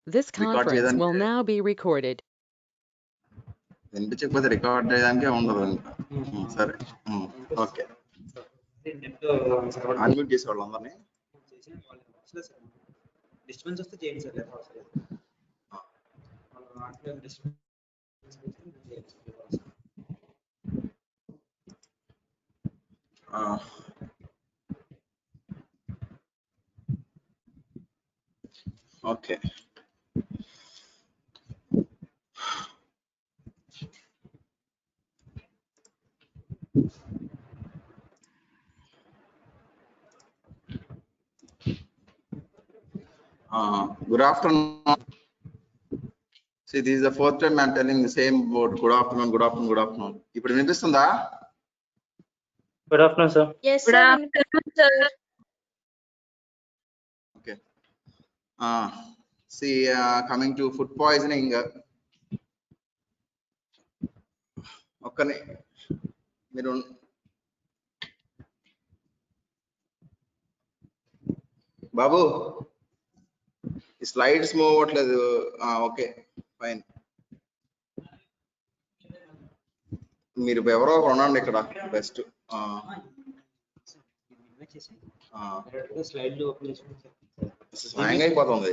This conference will now be recorded. వినిపించకపోతే record చేయడానికే ఉండదు ఇంకా. సరే ఓకే అన్మ్యూట్ చేసే వాళ్ళందరినీ డిస్టర్బెన్స్ వస్తే చేయండి సార్ లేదా okay good afternoon. See, this is the fourth time I'm telling the same word. Good afternoon, good afternoon, good afternoon. ఇప్పుడు వినిపిస్తుందా? Good afternoon sir. Yes, sir. Sir. Okay. See, coming to food poisoning. ఒక్కనే మీరు బాబు ఈ slides move అవ్వట్లేదు. Okay fine. మీరు ఎవరో ఉండండి ఇక్కడ బెస్ట్. హ్యాంగ్ అయిపోతుంది.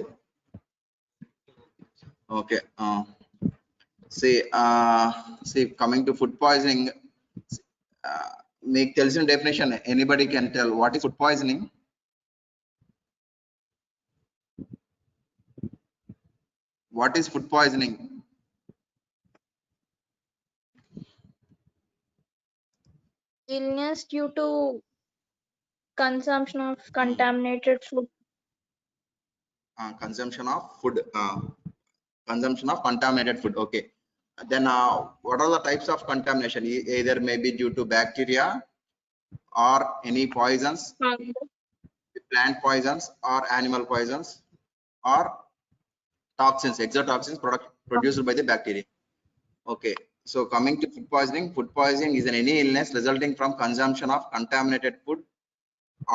Okay see coming to food poisoning, మీకు తెలిసిన definition anybody can tell what is food poisoning? What is food poisoning? Illness due to consumption of contaminated food. Consumption of food. Consumption of contaminated food. Okay. Then what are the types of contamination? Either may be due to bacteria or any poisons, plant poisons or animal poisons or toxins, exotoxins produced by the bacteria. Okay, so coming to food poisoning is any illness resulting from consumption of contaminated food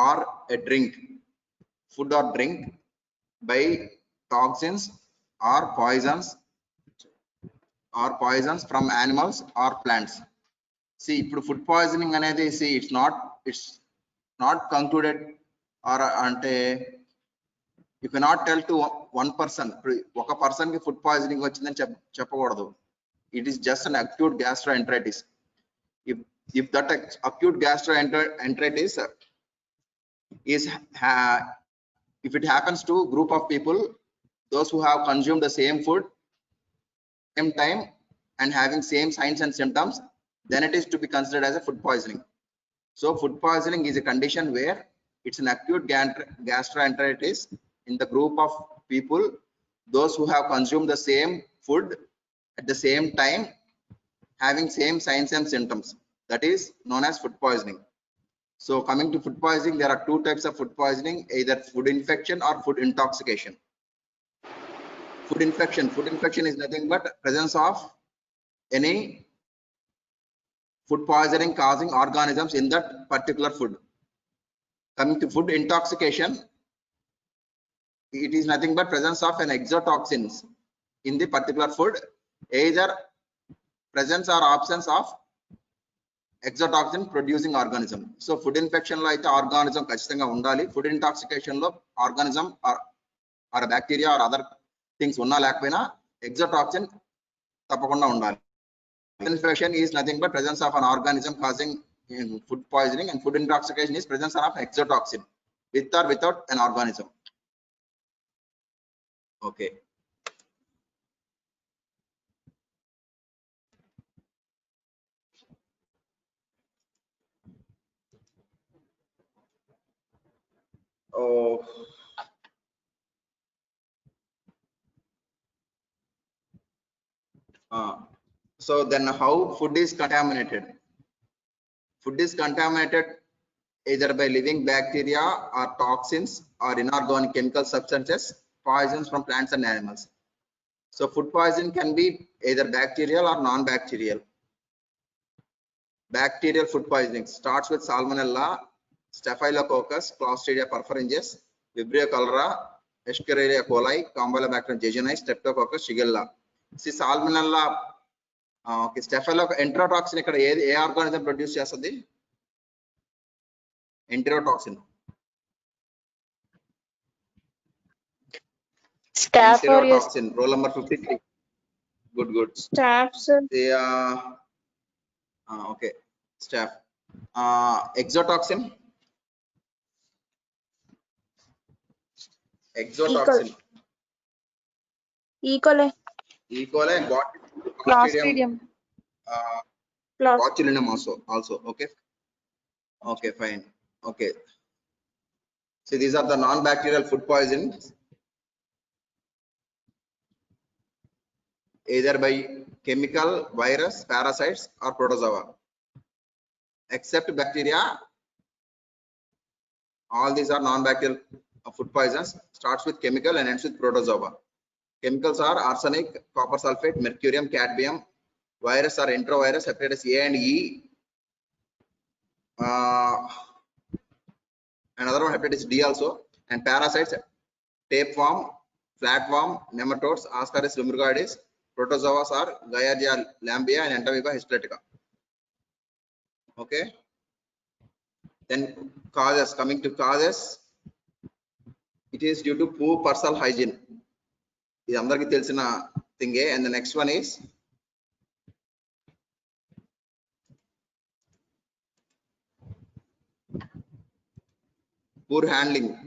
or a drink, food or drink by toxins or poisons from animals or plants. See, food poisoning anedi, see, it's not concluded or ante you cannot tell to one person. Oka person ki food poisoning vachindani cheppakudadu. It is just an acute gastroenteritis. If that acute gastroenteritis is if it happens to group of people, those who have consumed the same food same time and having same signs and symptoms, then it is to be considered as a food poisoning. So food poisoning is a condition where it's an acute gastroenteritis in the group of people, those who have consumed the same food at the same time having same signs and symptoms, that is known as food poisoning. So coming to food poisoning, there are two types of food poisoning, either food infection or food intoxication. Food infection is nothing but presence of any food poisoning causing organisms in that particular food. Coming to food intoxication, it is nothing but presence of an exotoxins in the particular food, either presence or absence of exotoxin producing organism. So food infection lo aithe organism kachithanga undali, food intoxication lo organism or bacteria or other things unna lekapina exotoxin tappakunda undali. Food infection is nothing but presence of an organism causing food poisoning, and food intoxication is presence of exotoxin with or without an organism. Okay. Oh. So then how food is contaminated? Food is contaminated either by living bacteria or toxins or inorganic chemical substances, poisons from plants and animals. So food poison can be either bacterial or non-bacterial. Bacterial food poisoning starts with Salmonella, Staphylococcus, Clostridia perfringens, Vibrio cholera, Escherichia coli, Campylobacter jejuni, Streptococcus, Shigella. See Salmonella, okay, Staphylococcus enterotoxin ikkada A organism produce చేస్తుంది? ఎంటెరోటాక్సిన్. Staph aureus. Enterotoxin, roll number 53. Good. Staph, sir. Okay, staph. Exotoxin. E. coli. Clostridium. Clostridium. Botulinum also. Okay, fine. Okay. So these are the non-bacterial food poisons, either by chemical, virus, parasites, or protozoa. Except bacteria, all these are non-bacterial food poisons. Starts with chemical and ends with protozoa. Chemicals are arsenic, copper sulfate, mercurium, cadmium. Virus are enterovirus, hepatitis A and E. Another one, hepatitis D also. And parasites, tapeworm, flatworm, nematodes, Ascaris lumbricoides. Protozoa are Giardia lamblia and Entamoeba histolytica. Okay. Then causes, coming to causes, it is due to poor personal hygiene. This andariki telisina thinge. And the next one is poor handling.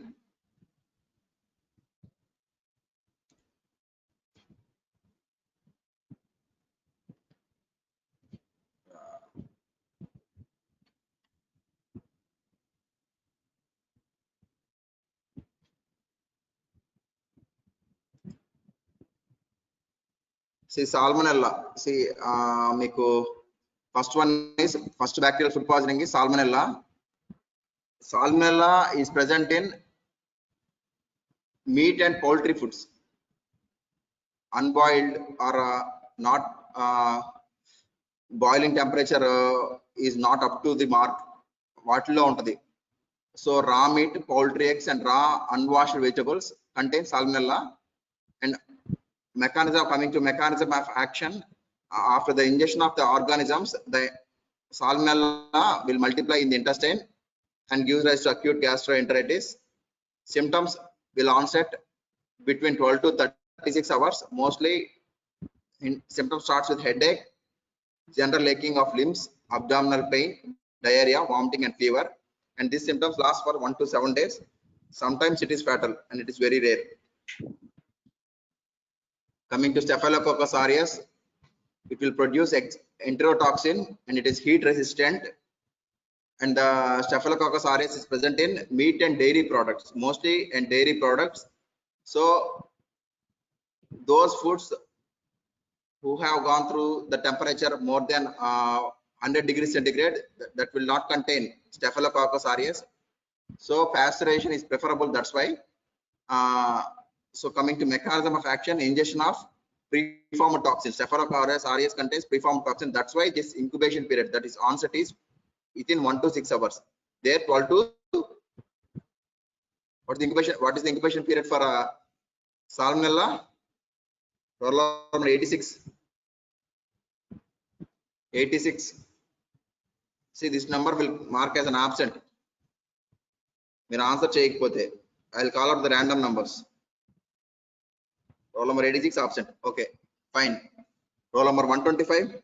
See salmonella. See, meeku first one is first bacterial food poisoning is salmonella. Salmonella is present in meat and poultry foods, unboiled or not boiling temperature is not up to the mark. Vaatilo untadi. So raw meat, poultry eggs, and raw unwashed vegetables contain salmonella. And mechanism, coming to mechanism of action, after the ingestion of the organisms, the salmonella will multiply in the intestine and gives rise to acute gastroenteritis. Symptoms will onset between 12 to 36 hours. Mostly symptoms starts with headache, general aching of limbs, abdominal pain, diarrhea, vomiting, and fever. And these symptoms last for 1 to 7 days. Sometimes it is fatal, and it is very rare. Coming to Staphylococcus aureus, it will produce enterotoxin, and it is heat resistant. And the Staphylococcus aureus is present in meat and dairy products, mostly in dairy products. So those foods who have gone through the temperature more than 100 degrees centigrade, that will not contain Staphylococcus aureus. So pasteurization is preferable. That's why. So coming to mechanism of action, ingestion of preformed toxin. Staphylococcus aureus contains preformed toxin. That's why this incubation period, that is onset, is within 1 to 6 hours. There 12 to what is the incubation period for salmonella? Roll number 86. See, this number will mark as an absent. When answer cheyakapothe, I'll call out the random numbers. Roll number 86 absent. Okay, fine. Roll number 125.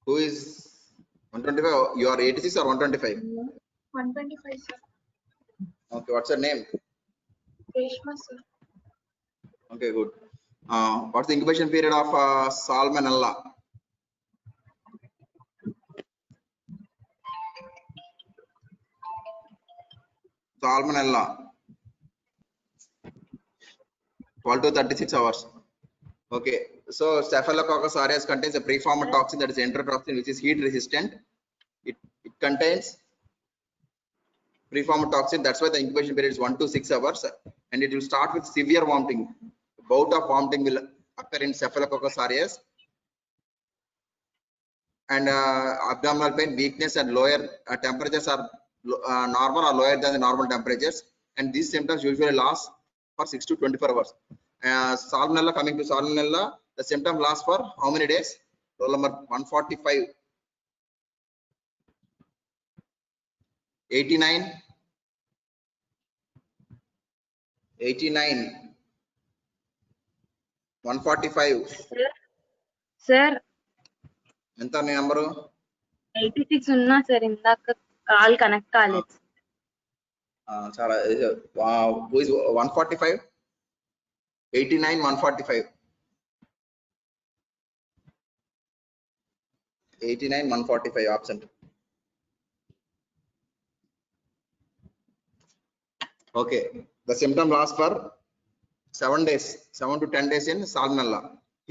Who is 125? You are 86 or 125? 125, sir. Okay, what's your name? Reshma, sir. Okay, good. What's the incubation period of salmonella? Salmonella 12 to 36 hours. Okay, so Staphylococcus aureus contains a preformed toxin, that is enterotoxin, which is heat resistant. It contains preformed toxin. That's why the incubation period is 1 to 6 hours, and it will start with severe vomiting. Bout of vomiting will occur in Staphylococcus aureus, and abdominal pain, weakness, and lower temperatures are normal or lower than the normal temperatures, and these symptoms usually last for 6 to 24 hours. Salmonella, coming to salmonella, the symptom lasts for how many days? Roll number 145, 89, 145. Sir ఎంత నీ number? 86 ఉన్నా sir, ఇందాక call connect కాలేదు. చాలా 145, 89, 145, 89, 145 absent. Okay, the symptom lasts for 7 days, 7 to 10 days in salmonella.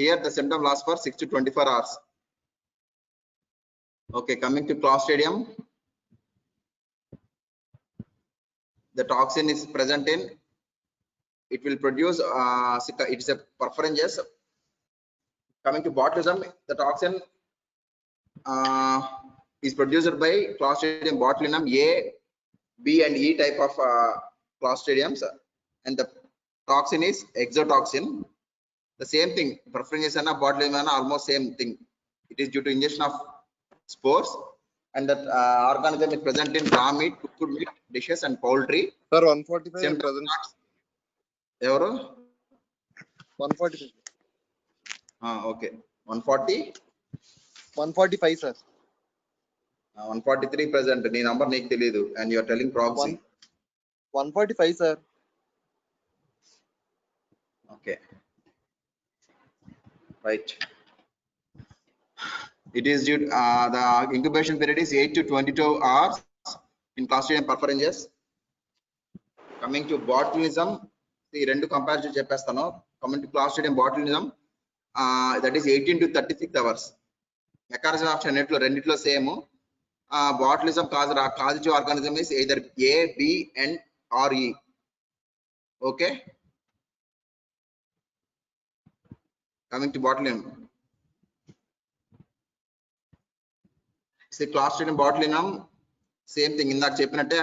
Here the symptom lasts for 6 to 24 hours. Okay, coming to Clostridium, the toxin is present in, it will produce it is a perforanges. Coming to botulism, the toxin is produced by Clostridium botulinum A, B and E type of Clostridiums, and the toxin is exotoxin. The same thing, perforanges and botulinum are almost same thing. It is due to ingestion of spores, and that organism is present in raw meat, cooked meat, dishes and poultry. Sir, 145 present. Evaru? 145. Okay. 140? 145, sir. 143 present. Nee number neeku teliyadu and you are telling proxy. 145, sir. Okay. Right. It is due the incubation period is 8 to 22 hours in Clostridium perfringens. Coming to botulism, see rendu comparison cheppestanu. Coming to Clostridium botulinum, that is 18 to 36 hours. Mechanism of action renditlo same. Botulism causative organism is either A, B and or E. Okay. Coming to botulinum, see Clostridium botulinum, same thing. In that cheppinatte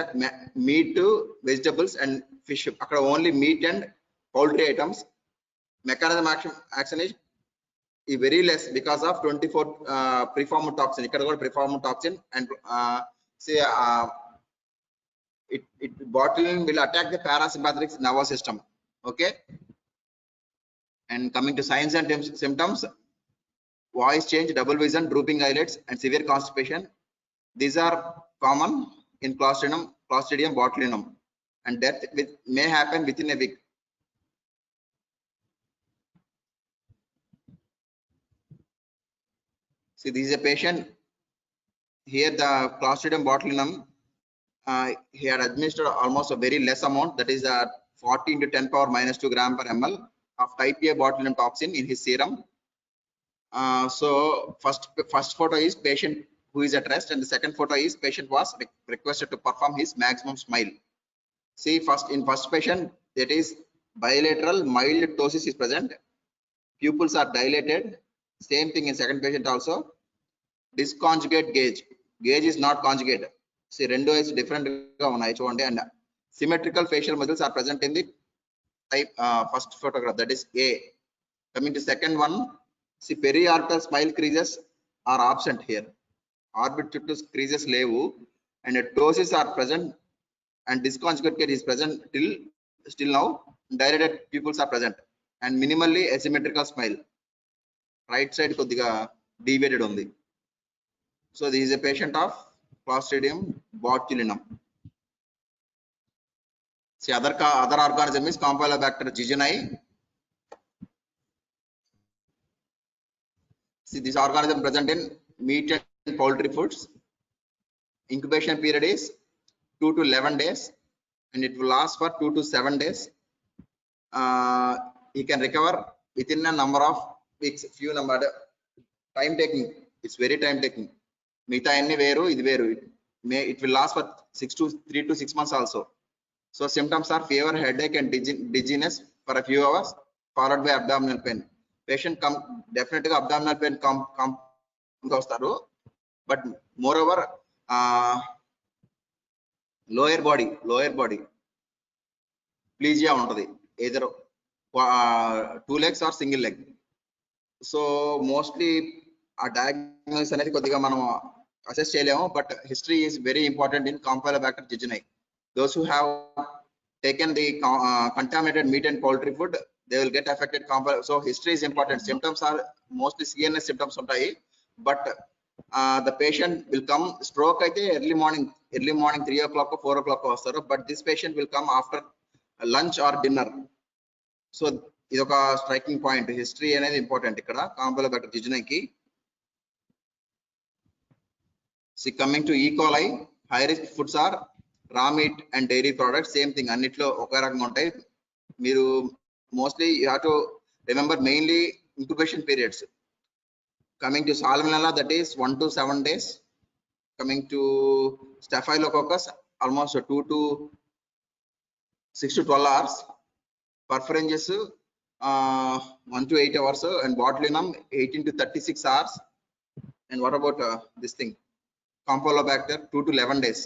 meat, vegetables and fish, akkada only meat and poultry items. Mechanism action is very less because of 24 preformed toxin. Ikkada kuda preformed toxin, and say it botulinum will attack the parasympathetic nervous system. Okay. And coming to signs and symptoms, voice change, double vision, drooping eyelids and severe constipation. These are common in Clostridium botulinum, and death may happen within a week. See, this is a patient. Here the Clostridium botulinum, he had administered almost a very less amount, that is 14 to 10 power minus 2 gram per ml of type A botulinum toxin in his serum. So first photo is patient who is at rest, and the second photo is patient was requested to perform his maximum smile. See, in first patient, that is bilateral mild ptosis is present, pupils are dilated. Same thing in second patient also. Disconjugate gaze is not conjugate. See, rendu is different ga unnai chudandi, and symmetrical facial muscles are present in the type first photograph, that is A. Coming to second one, see periorbital smile creases are absent here. Orbit chuttu creases levu, and ptosis are present, and disconjugate gaze is present still now. Dilated pupils are present, and minimally asymmetrical smile. Right side kodiga deviated undi. So this is a patient of Clostridium botulinum. See, other organism is Campylobacter jejuni. See, this organism present in meat and poultry foods. Incubation period is 2 to 11 days, and it will last for 2 to 7 days. He can recover within a number of weeks. Few number time taking. It's very time taking. Mita any veru, idi veru. It will last for 3 to 6 months also. So symptoms are fever, headache and dizziness for a few hours, followed by abdominal pain. Patient definitely abdominal pain come but moreover lower body plegia untadi, either 2 legs or single leg. So mostly a diagnosis అనేది కొద్దిగా మనం assess చేయలేము, but history is very important in Campylobacter jejuni. Those who have taken the contaminated meat and poultry food, they will get affected. So history is important. Symptoms are mostly CNS symptoms ఉంటాయి, but the patient will come stroke అయితే early morning 3 o'clock 4 o'clock వస్తారు, but this patient will come after lunch or dinner. So ఇది ఒక striking point. History అనేది important ఇక్కడ కాంపైలోబాక్టర్ జెజునీకి. See, coming to E. coli, high risk foods are raw meat and dairy products. Same thing, అన్నిట్లో ఒకే రకంగా ఉంటాయి. మీరు mostly you have to remember mainly incubation periods. Coming to Salmonella, that is 1 to 7 days. Coming to Staphylococcus, almost 2 to 6 to 12 hours. Purpharinges 1 to 8 hours, and botulinum 18 to 36 hours. And what about this thing, Campylobacter, 2 to 11 days.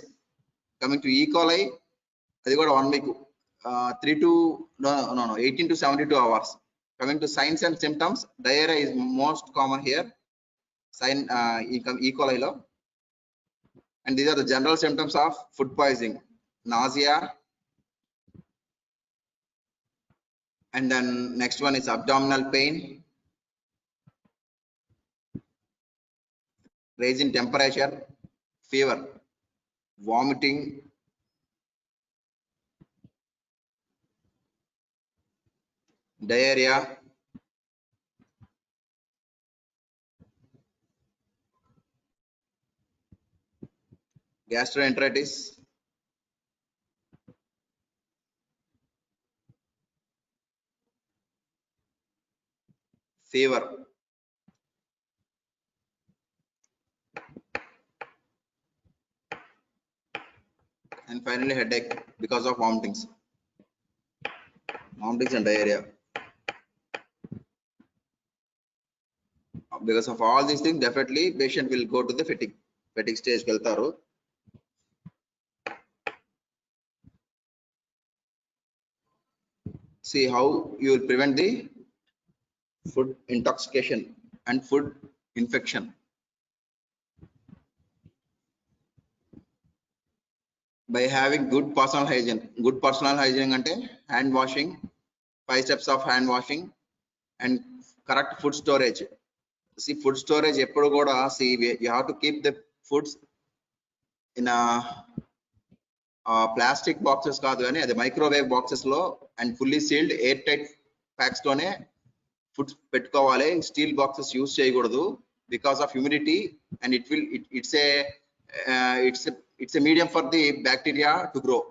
Coming to E. coli, అది కూడా 1 week, 18 to 72 hours. Coming to signs and symptoms, diarrhea is most common here, sign E. coli lo. And these are the general symptoms of food poisoning: nausea, and then next one is abdominal pain, raise in temperature, fever, vomiting, diarrhea, gastroenteritis, fever, and finally headache because of vomitings and diarrhea. Because of all these things, definitely patient will go to the fatigue stage వెళ్తారు. See how you will prevent the food intoxication and food infection. By having good personal hygiene. Good personal hygiene ante hand washing, 5 steps of hand washing, and correct food storage. See, food storage eppudu kuda, see, you have to keep the foods in a plastic boxes kaadu ani, adi microwave boxes lo and fully sealed airtight packs tone foods pettukovali. Steel boxes use cheyakudadu because of humidity, and it's a medium for the bacteria to grow.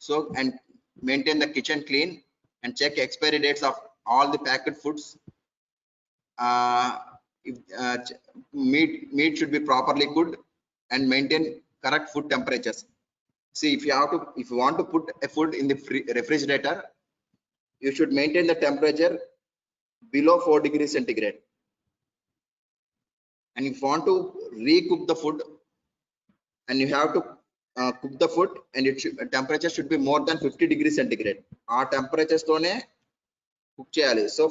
So, and maintain the kitchen clean and check expiry dates of all the packed foods. Meat should be properly cooked and maintain correct food temperatures. See, if you want to put a food in the refrigerator, you should maintain the temperature below 4 degrees centigrade. And if you want to recook the food, and you have to cook the food, and temperature should be more than 50 degrees centigrade. Our temperatures tone cook cheyali. So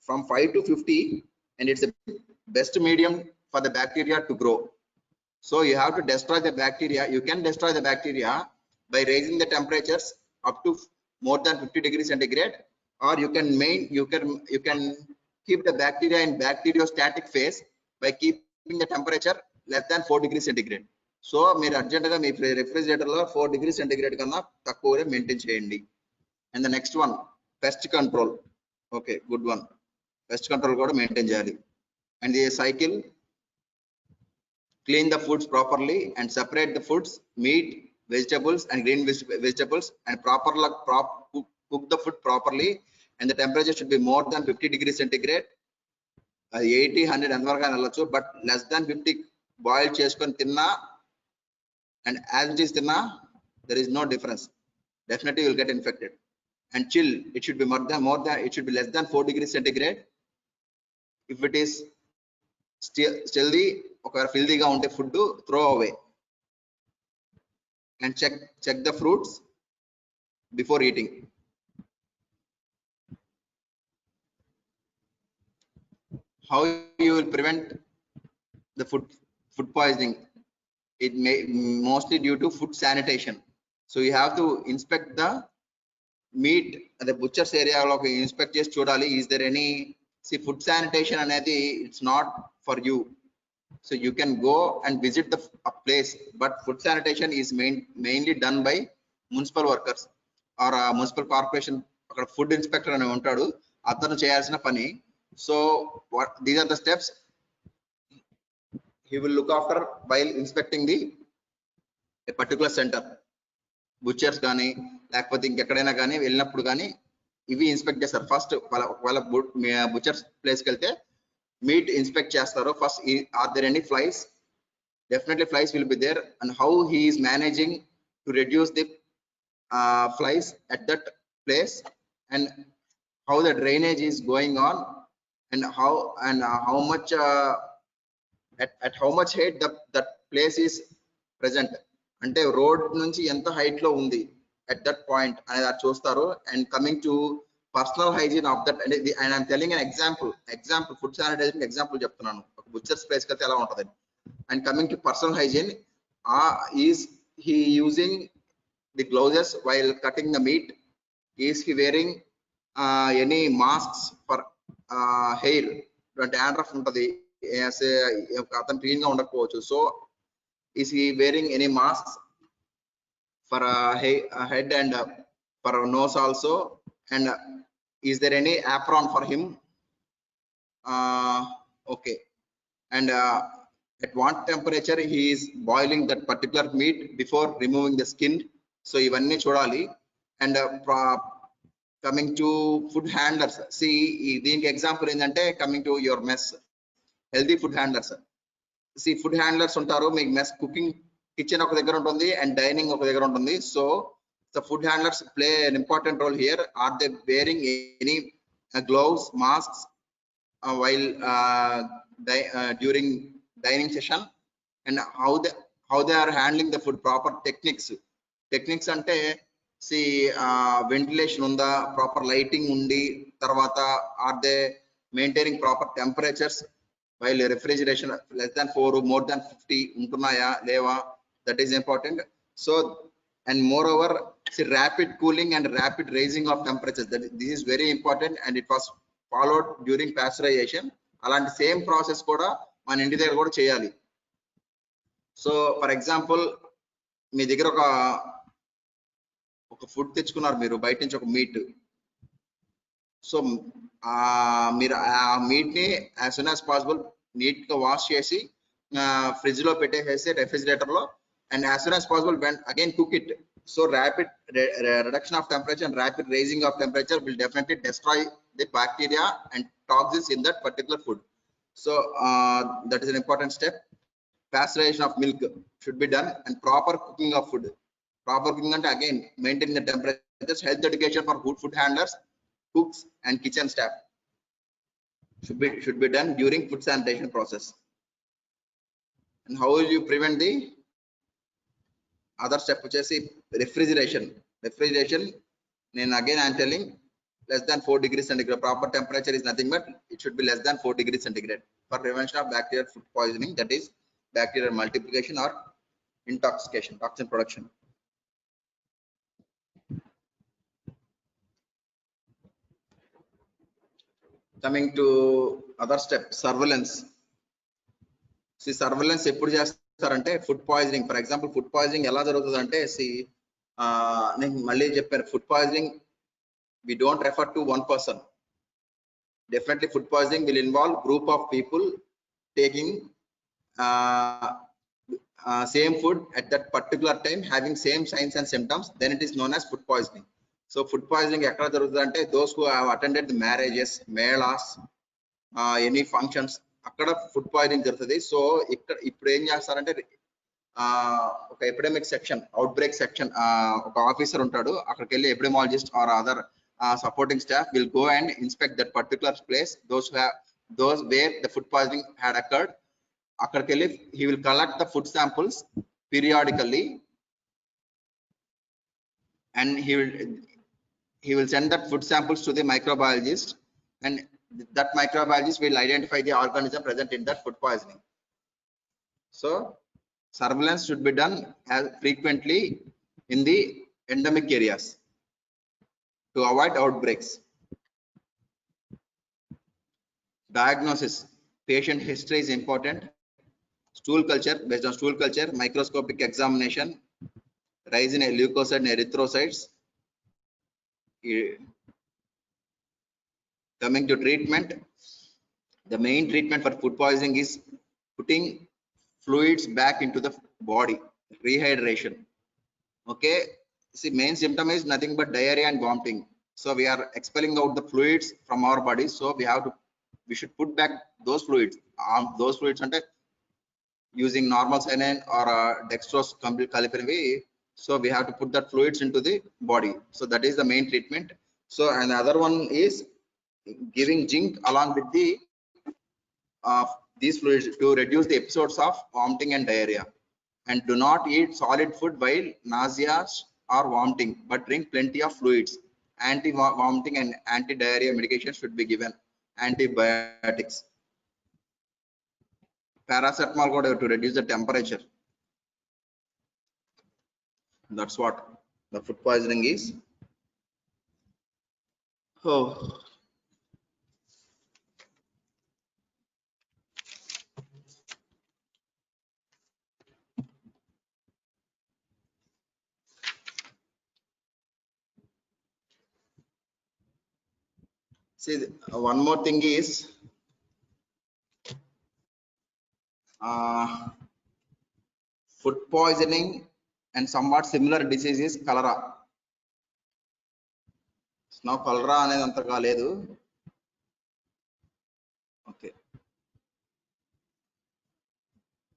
from 5 to 50, and it's the best medium for the bacteria to grow. So you have to destroy the bacteria. You can destroy the bacteria by raising the temperatures up to more than 50 degrees centigrade, or you can keep the bacteria in bacteriostatic phase by keeping the temperature less than 4 degrees centigrade. So మీరు urgent గా మీ refrigerator లో 4 degrees centigrade కన్నా తక్కువనే maintain చేయండి. And the next one, pest control. Okay, good one. Pest control కూడా maintain చేయాలి. And the cycle, clean the foods properly and separate the foods, meat, vegetables and green vegetables, and cook the food properly, and the temperature should be more than 50 degrees centigrade. 80, 100 అంతవరకు వెళ్ళొచ్చు, but less than 50 boil చేసుకొని తిన్నా and as it is tinna, there is no difference. Definitely you will get infected. And chill, it should be it should be less than 4 degrees centigrade. If it is still ఒకవేళ ఫిల్దీగా ఉంటే food throw away and check the fruits before eating. How you will prevent the food poisoning? It may mostly due to food sanitation. So you have to inspect the meat at the butcher's area. Inspect just chodali, is there any food sanitation anedi, it's not for you. So you can go and visit the place, but food sanitation is mainly done by municipal workers or municipal corporation. Food inspector ane untadu, atanu cheyalsina pani. So what these are the steps he will look after while inspecting a particular center. Butchers gaani lekapothe inkekkadaina gaani vellinappudu gaani ivi inspect chesaru. First wala butchers place ki velte meat inspect chestaru. First, are there any flies? Definitely flies will be there, and how he is managing to reduce the flies at that place, and how the drainage is going on, and how much at how much height that place is present. Ante road nunchi enta height lo undi at that point anedi aa chustaru. And coming to personal hygiene of that, and I'm telling an example food sanitation example cheptunnanu, butcher's place ki ela untadi. And coming to personal hygiene, is he using the gloves while cutting the meat? Is he wearing any masks for hair? Dandruff untadi, athan clean ga undakochu. So is he wearing any masks for head and for nose also? And is there any apron for him? Okay. And at what temperature he is boiling that particular meat before removing the skin? So ivanni chodali. And coming to food handlers, see deeniki example endante, coming to your mess, healthy food handlers. See, food handlers untaru, meek mess cooking kitchen oka daggara untundi and dining oka daggara untundi. So the food handlers play an important role here. Are they wearing any gloves, masks while during dining session? And how they are handling the food? Proper techniques ante, see, ventilation unda, proper lighting undi, tarvata are they maintaining proper temperatures while refrigeration less than 4 more than 50 untunnaya leva? That is important. So, and moreover, see, rapid cooling and rapid raising of temperatures, this is very important, and it was followed during pasteurization. Alanti same process kuda man inti దగ్గర కూడా చేయాలి. So for example, మీ దగ్గర ఒక food తెచ్చుకున్నారు మీరు బయట నుంచి, ఒక మీట్. సో మీరు ఆ మీట్ ని as soon as possible neat గా వాష్ చేసి ఫ్రిడ్జ్ లో పెట్టేసేసి రెఫ్రిజిరేటర్ లో, and as soon as possible when again cook it. So rapid reduction of temperature and rapid raising of temperature will definitely destroy the bacteria and toxins in that particular food. So that is an important step. Pasteurization of milk should be done, and proper cooking of food. Proper cooking and again maintaining the temperatures. Health education for food handlers, cooks and kitchen staff should be done during food sanitation process. And how will you prevent the other step, which is refrigeration? Then again I am telling less than 4 degrees centigrade. Proper temperature is nothing but it should be less than 4 degrees centigrade for prevention of bacterial food poisoning, that is bacterial multiplication or intoxication, toxin production. Coming to other step, surveillance. See, surveillance eppudu chestarante food poisoning. For example, food poisoning ela jarugutadante, see, nenu malli cheppanu, food poisoning we don't refer to one person. Definitely food poisoning will involve group of people taking same food at that particular time, having same signs and symptoms, then it is known as food poisoning. So food poisoning ekkada jarugutadante, those who have attended the marriages, melas, any functions, akkada food poisoning jarugutadi. So ippudu em chestarante, oka epidemic section, outbreak section, oka officer untadu, akkadiki velli epidemiologist or other supporting staff will go and inspect that particular place, those where the food poisoning had occurred, he will collect the food samples periodically, and he will send that food samples to the microbiologist, and that microbiologist will identify the organism present in that food poisoning. So surveillance should be done as frequently in the endemic areas to avoid outbreaks. Diagnosis: patient history is important. Stool culture: based on stool culture, microscopic examination, rise in leukocyte and erythrocytes. Coming to treatment, the main treatment for food poisoning is putting fluids back into the body, rehydration. Okay, see, main symptom is nothing but diarrhea and vomiting. So we are expelling out the fluids from our body. So we should put back those fluids. Those fluids using normal saline or dextrose calipharin. So we have to put that fluids into the body. So that is the main treatment. So another one is giving zinc along with the these fluids to reduce the episodes of vomiting and diarrhea. And do not eat solid food while nauseous or vomiting, but drink plenty of fluids. Anti-vomiting and anti-diarrhea medication should be given. Antibiotics. Paracetamol to reduce the temperature. That's what the food poisoning is. Oh. See, one more thing is food poisoning and somewhat similar disease is cholera. Now cholera అనేది అంత కాలేదు. Okay.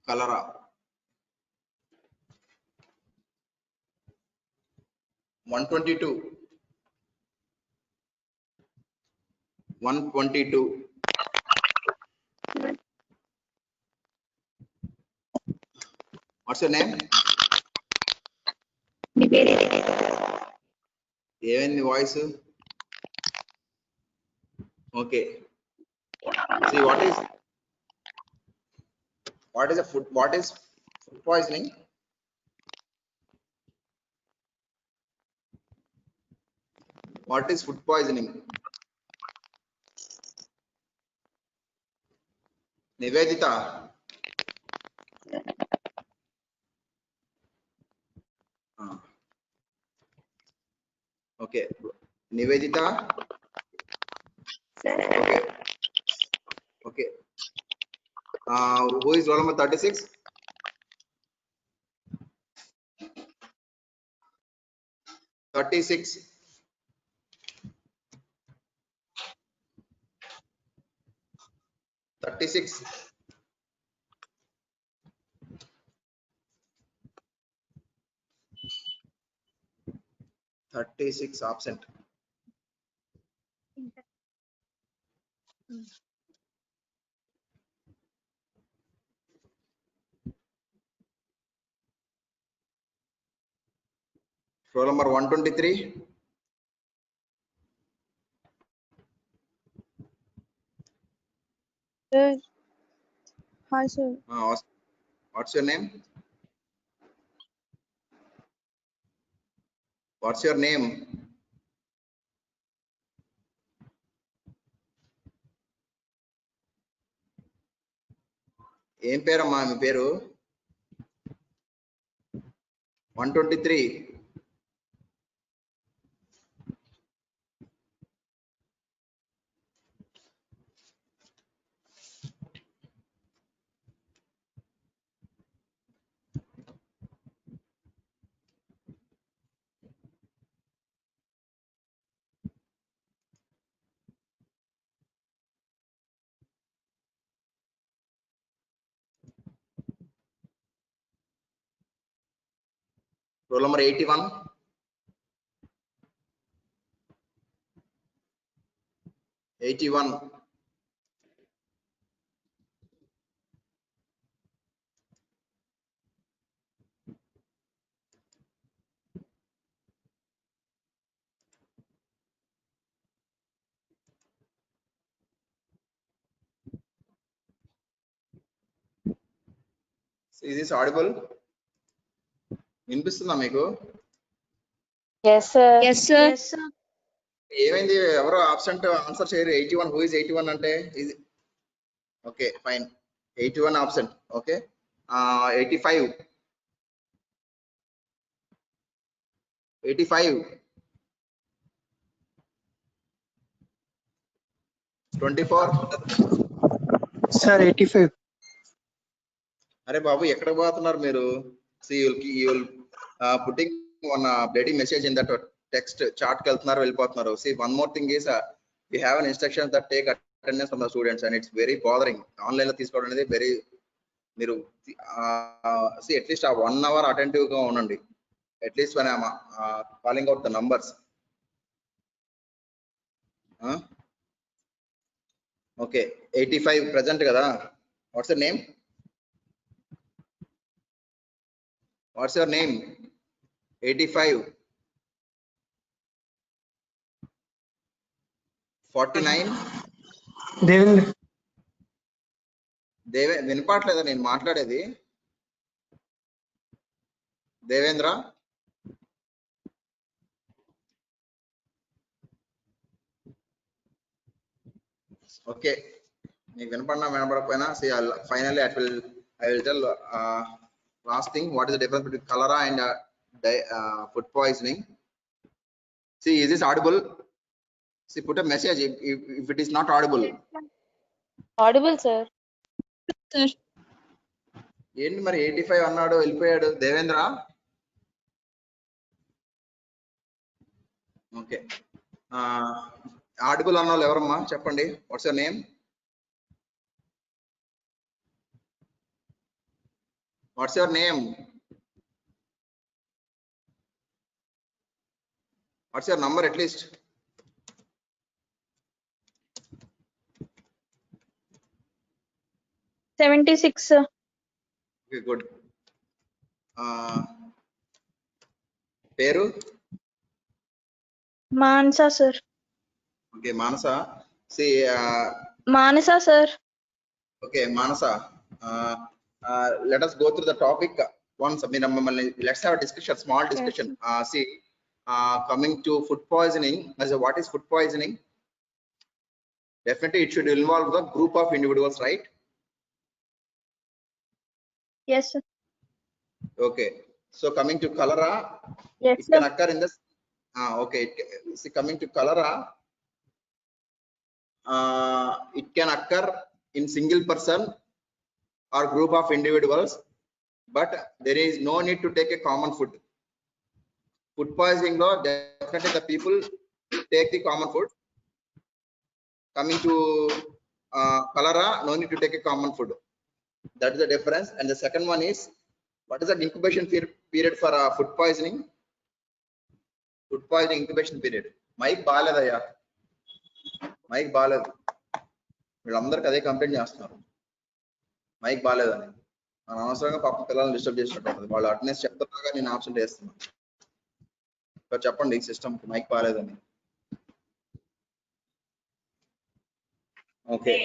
Cholera. One 22. What's your name? Even the voice. Okay. See, what is food poisoning? What is food poisoning? Nivedita. Okay. Nivedita. Okay. Okay. Who is roll number 36? 36. 36. 36 absent. Roll number 123. Sir. Hi, sir. What's your name? What's your name? ఏం పేరమ్మా మీ పేరు? 123. Roll number 81. 81. Is this audible? వినిపిస్తుందా మీకు? Yes, sir. Yes, sir. ఏమైంది? ఎవరో absent answer చేయరు. 81 who is 81 అంటే ఇది okay fine. 81 absent. Okay 85 24 Sir, 85. అరే బాబు ఎక్కడ పోతున్నారు మీరు? See you will putting one bloody message in that text chart కి వెళ్తున్నారు వెళ్ళిపోతున్నారు. See one more thing is we have an instruction that take attendance from the students and it's very bothering. Online లో తీసుకోవడం అనేది very మీరు see at least 1 hour attentive గా ఉండండి. At least when I'm calling out the numbers. Okay 85 present కదా. What's the name? What's your name? 85 49 Devendra. వినపట్లేదా నేను మాట్లాడేది? Devendra okay నీకు వినపడకపోయినా see finally I will tell last thing, what is the difference between cholera and food poisoning? See, is this audible? See, put a message if it is not audible. Audible, sir. Sir. ఏంటి మరి 85 అన్నాడు వెళ్ళిపోయాడు Devendra? Okay audible అన్న వాళ్ళు ఎవరమ్మా చెప్పండి. What's your name? What's your name? What's your number at least? $76, sir. Okay, good. Peru? Manasa, sir. Okay, Manasa. See, Manasa, sir. okay, Manasa. Let us go through the topic once. Let's have a discussion, small discussion. Yes. See, coming to food poisoning. What is food poisoning? Definitely, it should involve the group of individuals, right? Yes, sir. Okay. So coming to cholera, Yes, it can sir. occur in this. Okay. See, coming to cholera, it can occur in single person or group of individuals, but there is no need to take a common food. Food poisoning law, definitely the people take the common food. Coming to cholera, no need to take a common food. That is the difference. And the second one is, what is the incubation period for food poisoning? Food poisoning incubation period. Mike బాలేదయ్యా, mike బాలేదు. వీళ్ళందరికీ అదే complaint చేస్తున్నారు, mic బాలేదని. మన అనవసరంగా పాప పిల్లల్ని డిస్టర్బ్ చేసినట్టు ఉంటుంది. వాళ్ళు అటెండెన్స్ చెప్తారుగా నేను ఆప్షన్ చేస్తున్నాను. ఇక్కడ చెప్పండి సిస్టమ్ కి మైక్ బాలేదని. ఓకే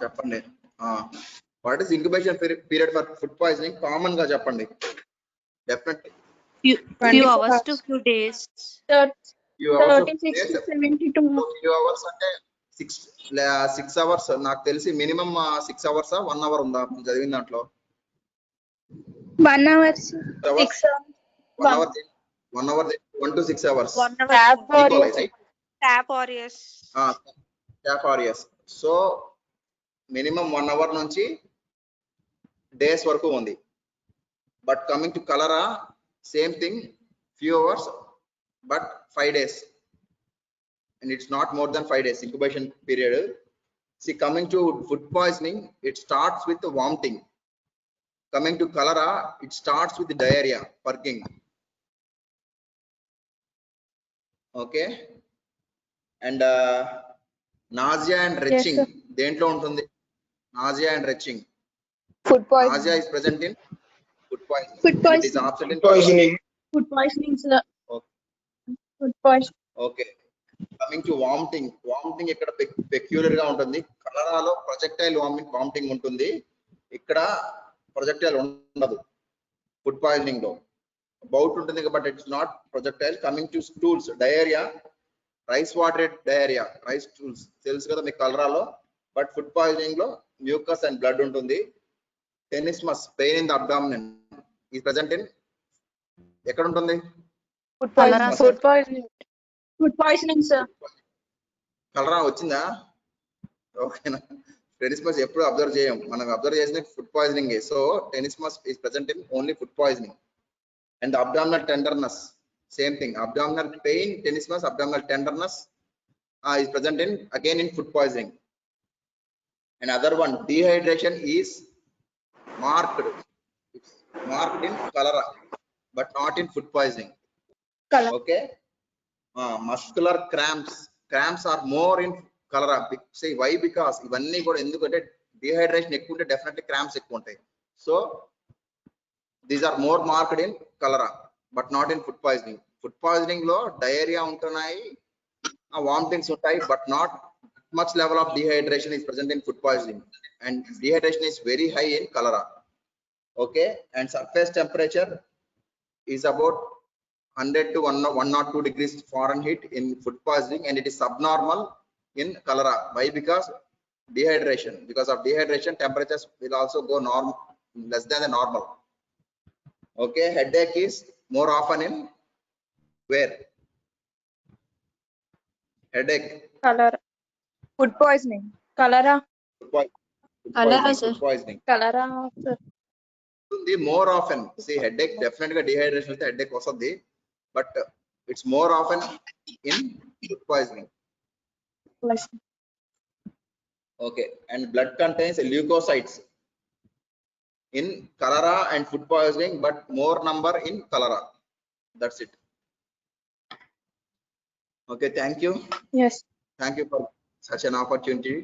చెప్పండి. What is incubation period for food poisoning? Common గా చెప్పండి. Definitely few hours to few days. few hours to 36 to 72. few hours అంటే 6 hours. నాకు తెలిసి మినిమం 6 hours 1 hour ఉందా చదివిన దాంట్లో? 1 hour, sir. 6 hours. 1 hour 1 to 6 hours. 1 hour. Equalize, right? Tap or yes. Tap or yes. So minimum 1 hour నుంచి days వరకు ఉంది. But coming to cholera, same thing, few hours but 5 days, and it's not more than 5 days incubation period. See, coming to food poisoning, it starts with the vomiting. Coming to cholera, it starts with the diarrhea, purging. Okay, and nausea and retching. Yes, దేంట్లో ఉంటుంది nausea and retching? Food poisoning. Nausea is present in food poisoning. Food It is poisoning. absent in Poisoning. Food poisoning, sir. Okay. Food poisoning. Okay. Coming to vomiting ఇక్కడ peculiar గా ఉంటుంది. కలరాలో projectile vomiting ఉంటుంది, ఇక్కడ projectile ఉండదు. Food poisoning లో bout ఉంటుంది but it's not projectile. Coming to stools, diarrhoea, rice water diarrhoea, rice stools తెలుసు కదా మీకు కలరాలో. బట్ ఫుడ్ పాయిజనింగ్ లో మ్యూకస్ అండ్ బ్లడ్ ఉంటుంది. Tenesmus, pain in the abdomen is present in ఎక్కడ ఉంటుంది? Food Cholera, poisoning. sir. Food poisoning. Food poisoning, sir. కలరా వచ్చిందా? ఓకేనా. టెనిస్మస్ ఎప్పుడు అబ్జర్వ్ చేయం, మనం అబ్జర్వ్ చేసిన food poisoning. So tenesmus is present in only food poisoning. And abdominal tenderness, same thing. Abdominal pain, tenesmus, abdominal tenderness is present in again in food poisoning. And other one, dehydration is marked in cholera but not in food poisoning. Cholera. Okay. Muscular cramps are more in cholera. Say why? Because ఇవన్నీ కూడా ఎందుకంటే dehydration ఎక్కువ ఉంటే definitely cramps ఎక్కువ ఉంటాయి. So these are more marked in cholera but not in food poisoning. Food poisoning లో diarrhea ఉంటున్నాయి, vomitings ఉంటాయి, but not much level of dehydration is present in food poisoning, and dehydration is very high in cholera. Okay. And surface temperature is about 100 to 102 degrees Fahrenheit in food poisoning, and it is subnormal in cholera. Why? Because dehydration. Because of dehydration, temperatures will also go less than the normal. Okay. Headache is more often in where? Headache. Cholera. Food poisoning. Cholera. Cholera, sir. Food poisoning. Cholera, sir. The more often, see, headache definitely dehydration with headache vastadi, but it's more often in food poisoning. Okay. And blood contains leukocytes in cholera and food poisoning, but more number in cholera. That's it. Okay. Thank you. Yes. Thank you for such an opportunity.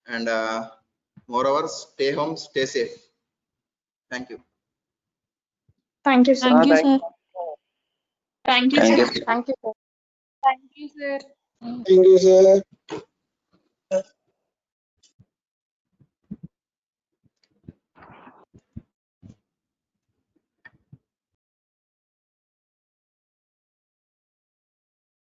And moreover, stay home, stay safe. Thank you. Thank you, sir. Thank you, sir. Thank you, sir. Thank you, sir. Thank you, sir. Thank you, sir.